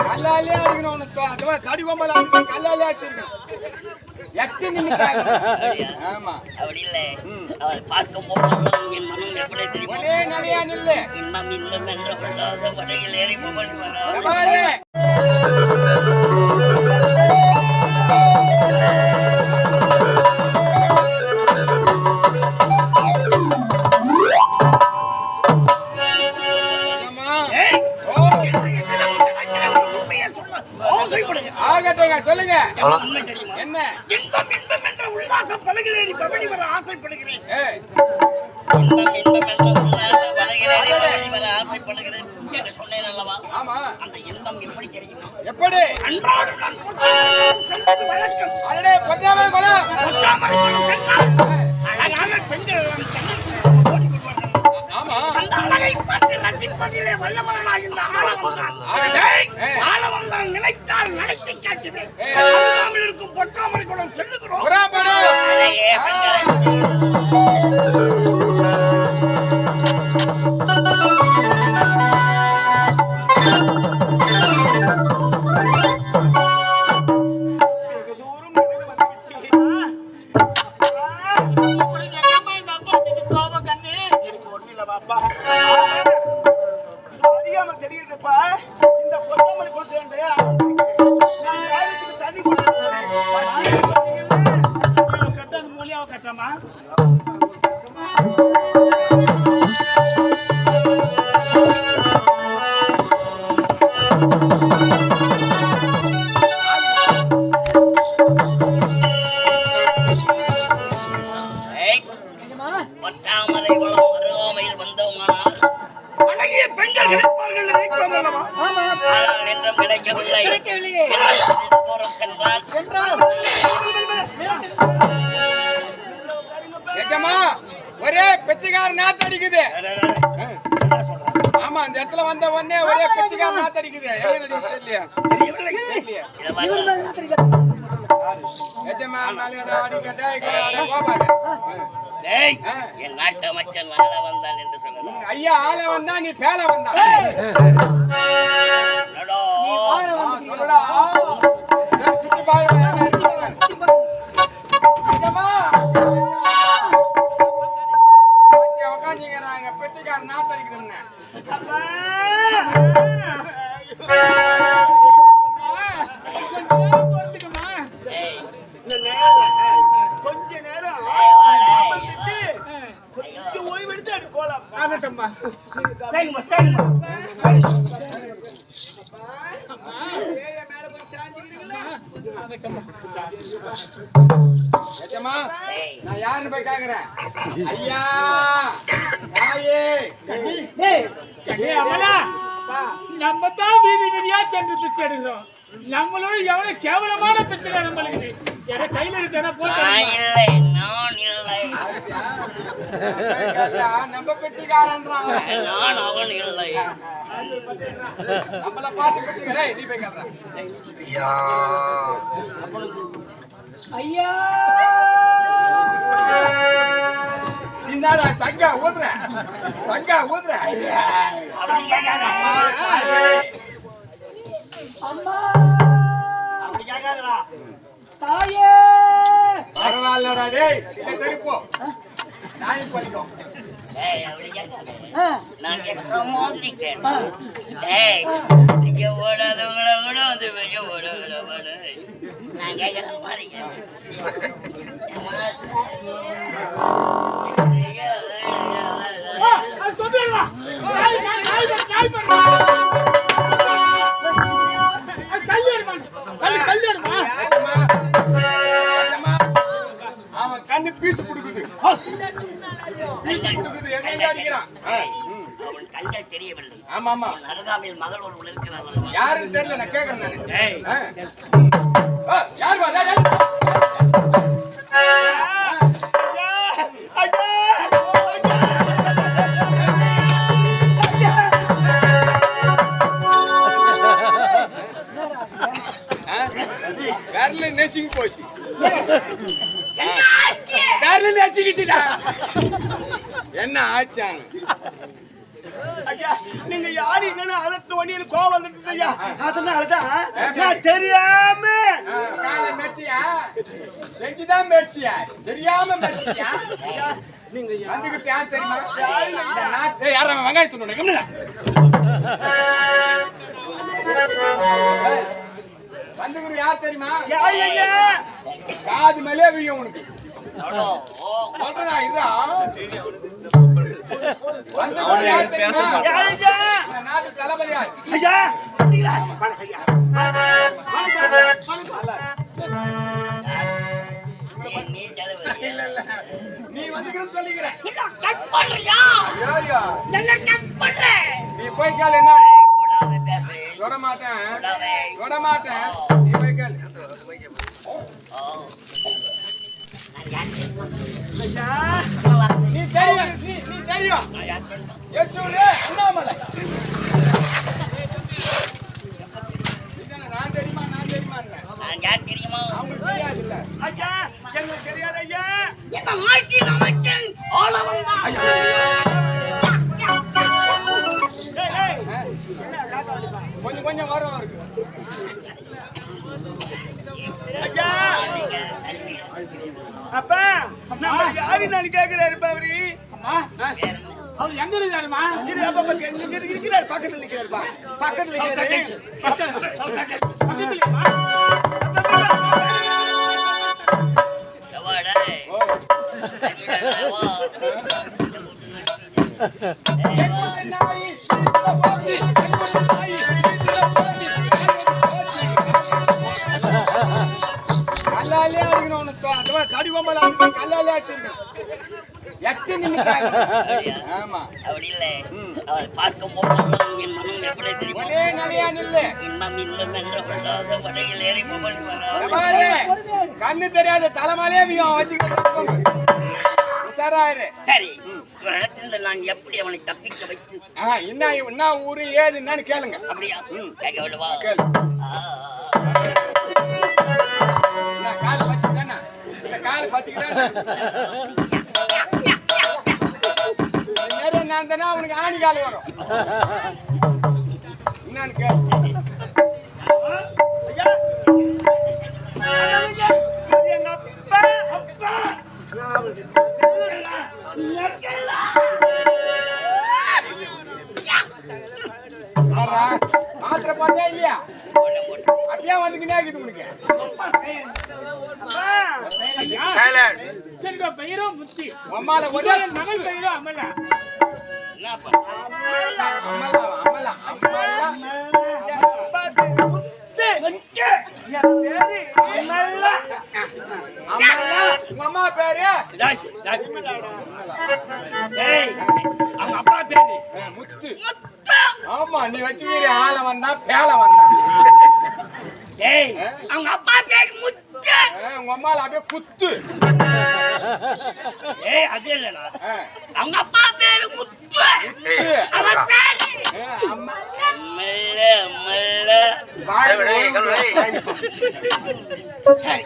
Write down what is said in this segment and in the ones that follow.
கல்லாலே அடிக்கணும் தடி கொம்பல கல்லாலே அடிச்சிருக்கேன் எட்டு நிமிஷம் ஆமா அப்படி இல்லை அவரை பார்க்கும் போது என் மனம் எப்படி தெரியும் ஒரே நிலையா நில்லு இன்பம் இன்பம் என்ற கொள்ளாத படையில் ஏறி போய் சொல்லுங்க என்ன இன்பம் இன்பம் என்ற உல்லாச பலகையில் ஏறி பவனி வர ஆசைப்படுகிறேன் இன்பம் இன்பம் என்ற உல்லாச பலகையில் ஏறி பவனி வர ஆசைப்படுகிறேன் என்று சொன்னேன் அல்லவா? ஆமா. அந்த இன்பம் எப்படி தெரியுமா? எப்படி? அன்றாட நான் சென்றது வழக்கம். அடடே பொட்டாமல் கொலம் சென்றால் அழகான பெண்கள் ஓடி வருவார்கள். ஆமா. அந்த அழகை பார்த்து ரசிப்பதிலே வல்லவனாக இந்த ஆளவந்தான் நினைத்தால் நடத்தி காட்டுவேன். அருகாமல் இருக்கும் பொட்டாமரை குளம் செல்லுகிறோம். பொட்டாமரை குளம் அருகாமையில் வந்தோமானால் அழகிய பெண்கள் கிடைப்பார்கள் என்றும் கிடைக்கவில்லை. தூரம் சென்றால் ஒரே பிச்சைக்கார நாத்து அடிக்குது. ஆமா, அந்த இடத்துல வந்த உடனே ஒரே பிச்சைக்கார நாத்து அடிக்குது. என் நாட்டு அமைச்சன் வாழ வந்தான் என்று சொல்லணும். ஐயா ஆள வந்தா நீ பேல வந்தா சுத்தி உக்காந்துங்கிறாங்க பிச்சைக்கார நாத்து அடிக்கிறேன்னு. கொஞ்ச நேரம் கொஞ்சம் ஓய்வெடுத்து அது போலாம். நான் யாருன்னு போய் கேக்குறேன். ஐயா தாயே நம்ம தான் வீதி வீதியா சென்று பிச்சை எடுக்கிறோம். நம்மளோட எவ்வளவு கேவலமான பிச்சை நம்மளுக்கு கையில இருக்கா போட்டு நம்ம பிச்சைக்காரன்றான். நம்மள பார்த்து பிச்சைக்காரே நீ போய் கேக்குறேன். ஐயா இந்தாடா சங்கா ஊதுற அம்மா தாயே பரவாயில்லடா டேய் இத தெரிப்போ நாய் பலிக்கும். நான் கேட்கிறேன். நீங்க ஓடாதவங்கள கூட வந்து வெளியே ஓட நான் கேட்கிற மாதிரி அவன் கண்ணு பீசு குடுக்குது. கண்கள் தெரியவில்லை. ஆமா ஆமா, அருகாமையில் மகள் ஒரு இருக்கிறார்கள். யாருன்னு தெரியல, நான் கேட்கறேன் நானு. விரல நெசிங்கி போச்சு. விரல நெசிக்கிச்சுடா. என்ன ஆச்சாங்க? ஐயா நீங்க யாரு என்னன்னு அதட்டு வண்டி எனக்கு கோவம் வந்துட்டு ஐயா. அதனாலதான் நான் தெரியாம காலை மெச்சியா? செஞ்சுதான் மெச்சியா? தெரியாம மெச்சியா? நீங்க வந்துகிட்டு யார் தெரியுமா? யார வெங்காயம் துண்ணு வந்துகிற யார் தெரியுமா? யாரு ஐயா? காது மேலே வியும் உனக்கு சொல்றா. இதா வந்துகிற யார் தெரியுமா? யாரு ஐயா? நாட்டு தளபதி யார்? ஐயா பாத்தீங்களா? வணக்கம் ஐயா. நீ தலைவர் இல்ல இல்ல நீ வந்துக்கிறன்னு சொல்லிக்கிற. கட் பண்றியா? ஐயோ என்ன கட் பண்ற? நீ போய் கேளு என்ன? போடாத பேசு. தொட மாட்டேன் போடாதே. தொட மாட்டேன். நீ போய் கேளு. ஐயா நீ தெரியும் நீ தெரியும். யேசுவே அண்ணாமலை. நான் தெரியுமா நான் யார் தெரியுமா? அவங்களுக்கு தெரியாது இல்ல. ஐயா எங்களுக்கு தெரியாது ஐயா. என்ன மாய்க்கின் அமைச்சன் ஆளவன் தான். ஏய் என்ன காக்கா வலிப்பா? கொஞ்சம் வரும் இருக்கு. ஐயா அப்பா நம்ம யாரு நான் கேக்குறாரு அவரு. அம்மா, அவர் எங்க இருக்காருமா? இரு அப்பா இருக்கிறாரு பக்கத்துல நிக்கிறாருப்பா. பக்கத்துல நிக்கிறாரு. பக்கத்துலயாம்மா? எவாடா? ஓ எவாடா? எங்கோட நாய் சீத்துல போடி. எங்கோட நாய் சீத்துல போடி. கல்லாலே அடிக்கணும் உனக்கு. அதுவா தடி கோம்பல கல்லாலே அடிச்சிருக்கணும். எட்டு நிமிஷம். ஆமா அப்படி இல்லை. அவரை பார்க்கும் போதெல்லாம் என் மனம் எப்படி தெரியுமா? ஒரே நிலையா நில்லு. இன்பம் இன்பம் என்ற உள்ளாத படையில் ஏறி புகழ் வர பாரு கண்ணு தெரியாத தலைமாலே வச்சுக்கிட்டு உசாராயிரு. சரி, ஒரு இடத்துல நான் எப்படி அவனை தப்பிக்க வைத்து என்ன ஊரு ஏது என்னன்னு கேளுங்க. அப்படியா? கேட்க விடுவா? கேளு. என்ன கால் பச்சுக்கிட்டானா? இந்த கால் பச்சுக்கிட்டானா? நேரம் நான் தானே உனக்கு ஆணி கால் வரும். என்னன்னு கேளு. ஐயா அது எங்க அப்பா. அப்பா மாத்திரை போட்டே இல்லையா? அப்படியே வந்துக்கிட்டே இருக்குது உனக்கு. சரிப்பா, பெயரும் முத்தி. அம்மால ஒரே என் மகள் பெயரும் அமலா. என்ன பண்ண? அம்மலா அம்மலா அம்மலா என் அப்பா பேரு முத்து. என் பேரு அம்மலா அம்மலா. உங்க அம்மா பேரு அவங்க அப்பா பேரு முத்து. ஆமா நீ வச்சுக்கிற ஆள வந்தா பேல வந்தா. ஏய், அவங்க அப்பா பேர் முத்து. உங்க அம்மால அப்படியே குத்து. ஏய், அது இல்லடா. அவங்க அப்பா பேர் முத்து. குத்து. அவன் பேரு அம்மா மெல்ல மெல்ல. சரி.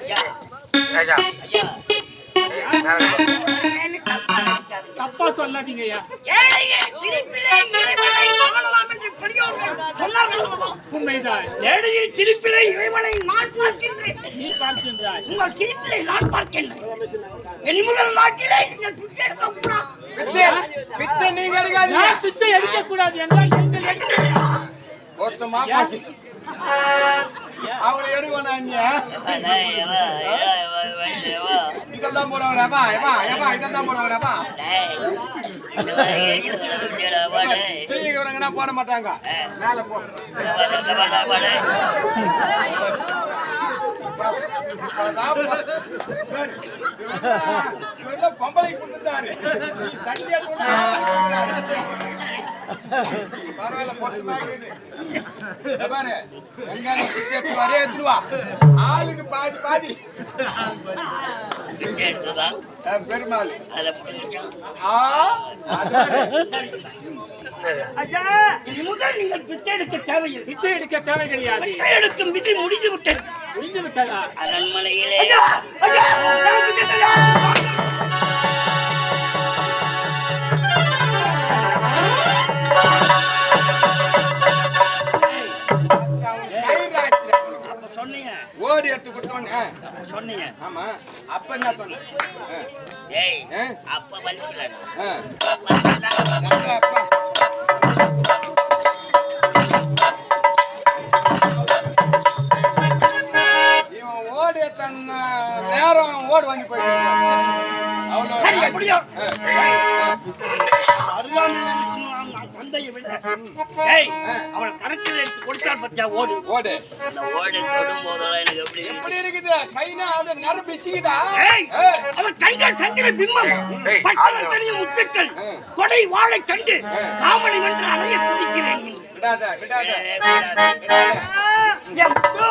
ஐயா, ஐயா. தப்பா சொல்லாதீங்க ஐயா. ஏழையே சிரிப்பிலே இறைவனை காணலாம் என்று பெரியோர்கள் சொன்னார்கள் அல்லவா? உண்மைதான். ஏழையின் சிரிப்பிலே இறைவனை நான் பார்க்கின்றேன். நீ பார்க்கின்றாய். உங்கள் சிரிப்பிலே நான் பார்க்கின்றேன். இனி முதல் நாட்டிலே நீங்கள் பிச்சை எடுக்கக்கூடாது. பிச்சை பிச்சை நீங்க எடுக்காதீங்க. நான் பிச்சை எடுக்க கூடாது என்றால் எங்கள் எடுக்க ஒருத்தமா பாசி அவளை எடுக்கணும் அண்ணா. இதெல்லாம் போடுவாங்கப்பா ஏப்பா ஏப்பா இதெல்லாம் போடுவாங்கப்பா. தீவிரங்கன்னா போட மாட்டாங்க. மேல போ. பொம்பளை கொடுத்தாரு சண்டியா பரவாயில்ல பொட்டு மாக்குது பாரு. வெங்காயம் பிச்சை வரைய எடுத்துருவா. ஆளுக்கு பாதி பாதி பெருமாள். ஐயா இனி முதல் நீங்கள் பிச்சை எடுக்க தேவையில்லை. பிச்சை எடுக்க தேவை கிடையாது. பிச்சை எடுக்கும் விதி முடிந்து விட்டது. முடிந்து விட்டதா? அரண்மனையிலே ஐயா ஐயா நான் பிச்சை தரேன். அப்ப சொன்னீங்க. ஓடி எடுத்து கொடுத்தோன்னு சொன்னீங்க. ஆமா அப்ப என்ன சொன்ன ஏய் அப்ப வலிக்கல. அப்பா இவன் ஓடி தன்ன நேரம் ஓடி வாங்கி போயிட்டு சரி அவ்வளோ எப்படியோ தந்தையை விட ஏய் அவன் கணக்கில் எடுத்து கொடுத்தால் பத்தியா ஓடு ஓடு அந்த ஓடு தொடும் போதெல்லாம் எனக்கு எப்படி எப்படி இருக்குது கைனா அது நரம்பு பிசிக்குதா ஏய் அவன் கைகள் சந்திர பிம்பம் பட்டன தனிய முத்துக்கள் கொடை வாழை தண்டு காமனை வென்று அலைய துடிக்கிறேன். விடாத விடாத விடாத. என் முத்து.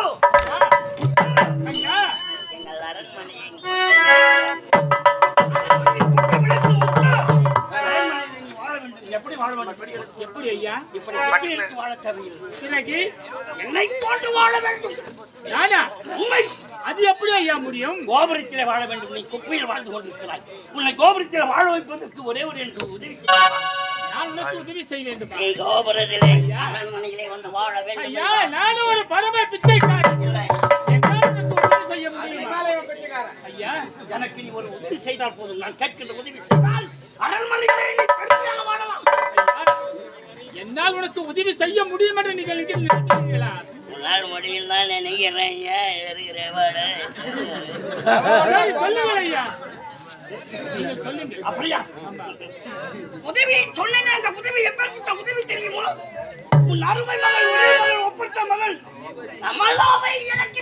ஐயா எங்கள் அரண்மனையை எப்படி வாழ வேண்டும்? எப்படி ஐயா? இப்படி பிச்சை எடுத்து வாழ தேவையில்லை. பிறகு என்னை போன்று வாழ வேண்டும். நானா? உண்மை. அது எப்படி ஐயா முடியும்? கோபுரத்திலே வாழ வேண்டும். நீ குப்பையில் வாழ்ந்து கொண்டிருக்கிறாய். உன்னை கோபுரத்திலே வாழ வைப்பதற்கு ஒரே ஒரு எனக்கு உதவி செய்ய. நான் உனக்கு உதவி செய்ய வேண்டுமா? நீ கோபுரத்திலே அரண்மனையிலே வந்து வாழ வேண்டும். ஐயா நானும் ஒரு பரம பிச்சைக்காரன். இல்லை. என்னால் உனக்கு உதவி செய்ய முடியுமா? மேலே இவன் பிச்சைக்காரன் ஐயா எனக்கு நீ ஒரு உதவி செய்தால் போதும். நான் கேட்கின்ற உதவி செய்தால் அரண்மனையிலே நீ பெருமையாக வாழலாம். என்னால் உனக்கு உதவி செய்ய முடியும் என்று நீங்கள் இங்கே நினைக்கிறீர்களா? உன்னால் முடியும் தான் நினைக்கிறேன். சரி, சொல்லுங்கள் ஐயா. நீங்கள் சொல்லுங்கள். அப்படியா? உதவி சொன்னேன். அந்த உதவி எப்பேற்பட்ட உதவி தெரியுமா? உன் அருமை மகள் ஒரே மகள் ஒப்பற்ற மகள் அமலாவை எனக்கு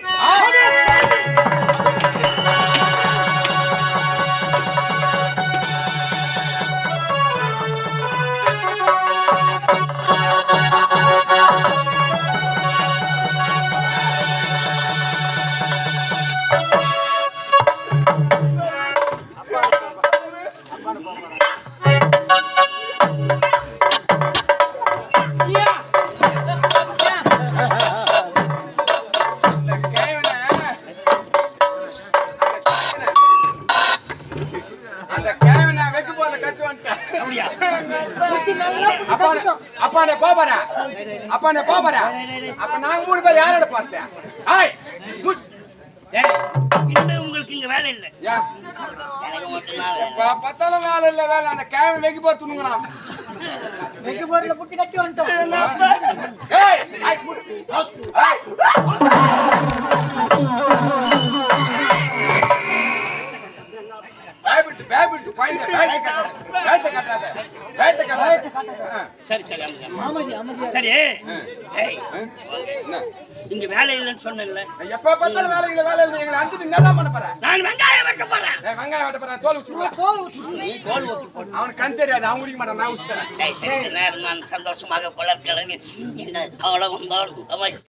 அப்பானே போறா அப்ப நாங்க 3 பேர் யாரோட பார்த்தேன் உங்களுக்கு இங்க வேலை இல்லை. எனக்கு மட்டும்தான் வேலை. பத்தாலும் வேலை இல்ல வேலை அந்த கேம வெக்கி போற துணுங்குறான் வெக்கி போறல புட்டி கட்டி வந்துட்டோம். சரி சரி அமைதி அமைதியா. சரி. இங்க வேலை இல்லைன்னு சொன்னேன்ல. எப்ப பார்த்தாலும் வேலை இல்ல வேலை இல்ல எங்களை அஞ்சுட்டு என்னதான் பண்ண போற? நான் வெங்காயம் வெட்ட போறேன். வெங்காயம் வெட்ட போறேன் தோல் உசுறேன். நீ தோல் ஒட்டு போடு. அவனுக்கு கண் தெரியாது அவன் குடிக்க மாட்டான் நான் உசுறேன். சரி, நான் சந்தோஷமாக வளர்க்கிறேன். என்ன அவளை வந்தாலும்